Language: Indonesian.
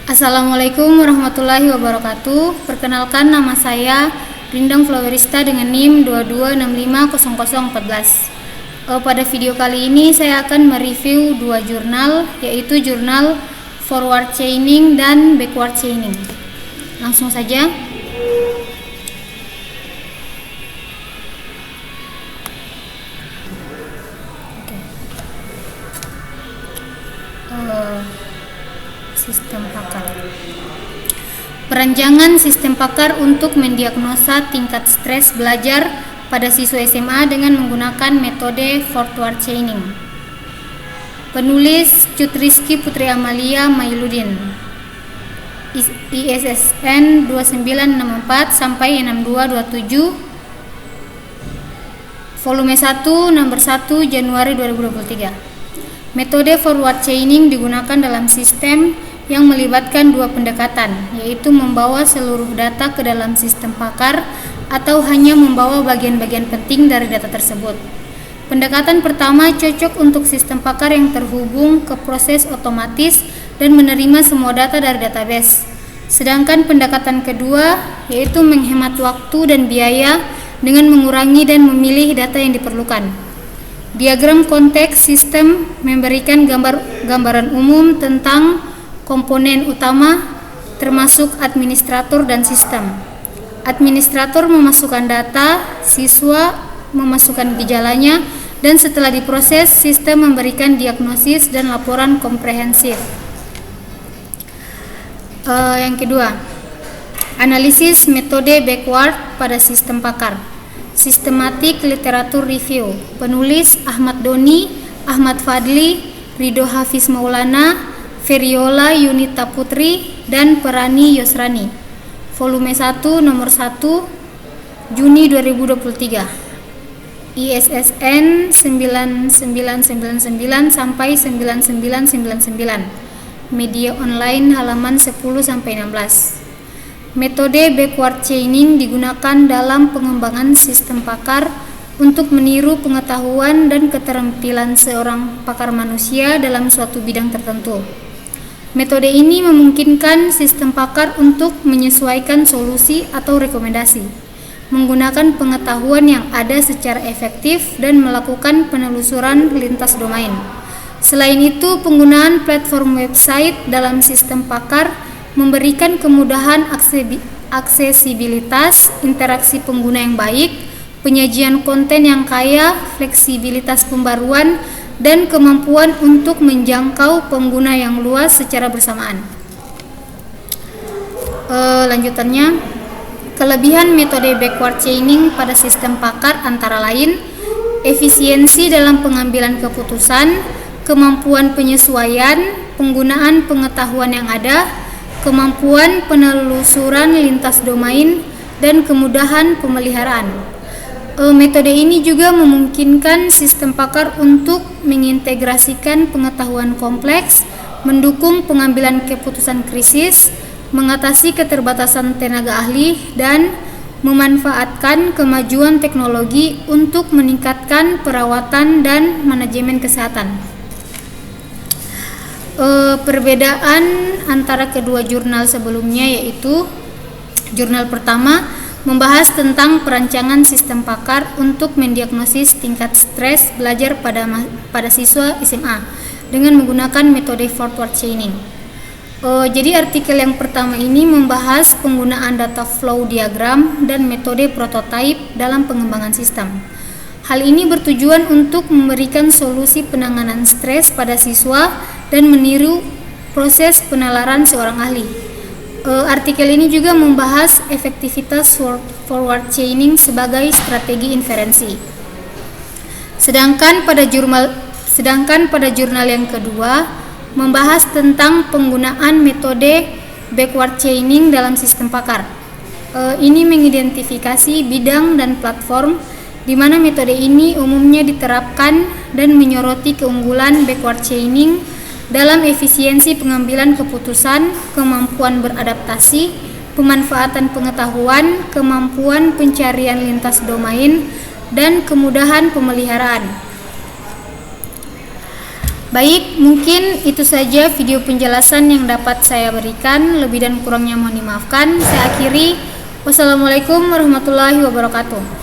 Assalamualaikum warahmatullahi wabarakatuh. Perkenalkan, nama saya Rindang Flowerista dengan NIM 22650014. Pada video kali ini saya akan mereview dua jurnal, yaitu jurnal Forward Chaining dan Backward Chaining. Langsung saja. Sistem Pakar. Perancangan sistem Pakar untuk mendiagnosa tingkat stres belajar pada siswa SMA dengan menggunakan metode forward chaining. Penulis Cutrisky Putri Amalia Mailudin, ISSN 2964 sampai 6227, volume 1 nomor 1 Januari 2023. Metode forward chaining digunakan dalam sistem yang melibatkan dua pendekatan, yaitu membawa seluruh data ke dalam sistem Pakar atau hanya membawa bagian-bagian penting dari data tersebut. Pendekatan pertama cocok untuk sistem Pakar yang terhubung ke proses otomatis dan menerima semua data dari database. Sedangkan pendekatan kedua yaitu menghemat waktu dan biaya dengan mengurangi dan memilih data yang diperlukan. Diagram konteks sistem memberikan gambaran umum tentang komponen utama termasuk administrator dan sistem. Administrator memasukkan data, siswa memasukkan gejalanya, dan setelah diproses, sistem memberikan diagnosis dan laporan komprehensif. Yang kedua, analisis metode backward pada sistem Pakar. Sistematik literatur review. Penulis Ahmad Doni, Ahmad Fadli, Ridho Hafiz Maulana, Feriola Yunita Putri, dan Perani Yosrani. Volume 1 nomor 1 Juni 2023. ISSN 9999 sampai 9999. Media online halaman 10 sampai 16. Metode backward chaining digunakan dalam pengembangan sistem Pakar untuk meniru pengetahuan dan keterampilan seorang pakar manusia dalam suatu bidang tertentu. Metode ini memungkinkan sistem Pakar untuk menyesuaikan solusi atau rekomendasi, menggunakan pengetahuan yang ada secara efektif dan melakukan penelusuran lintas domain. Selain itu, penggunaan platform website dalam sistem Pakar memberikan kemudahan aksesibilitas, interaksi pengguna yang baik, penyajian konten yang kaya, fleksibilitas pembaruan, dan kemampuan untuk menjangkau pengguna yang luas secara bersamaan. Lanjutannya, kelebihan metode backward chaining pada sistem Pakar antara lain efisiensi dalam pengambilan keputusan, kemampuan penyesuaian, penggunaan pengetahuan yang ada, kemampuan penelusuran lintas domain, dan kemudahan pemeliharaan. Metode ini juga memungkinkan sistem Pakar untuk mengintegrasikan pengetahuan kompleks, mendukung pengambilan keputusan krisis, mengatasi keterbatasan tenaga ahli, dan memanfaatkan kemajuan teknologi untuk meningkatkan perawatan dan manajemen kesehatan. Perbedaan antara kedua jurnal sebelumnya yaitu jurnal pertama membahas tentang perancangan sistem Pakar untuk mendiagnosis tingkat stres belajar pada siswa SMA dengan menggunakan metode forward chaining. Jadi artikel yang pertama ini membahas penggunaan data flow diagram dan metode prototype dalam pengembangan sistem. Hal ini bertujuan untuk memberikan solusi penanganan stres pada siswa dan meniru proses penalaran seorang ahli. Artikel ini juga membahas efektivitas forward chaining sebagai strategi inferensi. Sedangkan pada jurnal yang kedua membahas tentang penggunaan metode backward chaining dalam sistem Pakar. Ini mengidentifikasi bidang dan platform di mana metode ini umumnya diterapkan dan menyoroti keunggulan backward chaining dalam efisiensi pengambilan keputusan, kemampuan beradaptasi, pemanfaatan pengetahuan, kemampuan pencarian lintas domain, dan kemudahan pemeliharaan. Baik, mungkin itu saja video penjelasan yang dapat saya berikan. Lebih dan kurangnya mohon dimaafkan. Saya akhiri. Wassalamualaikum warahmatullahi wabarakatuh.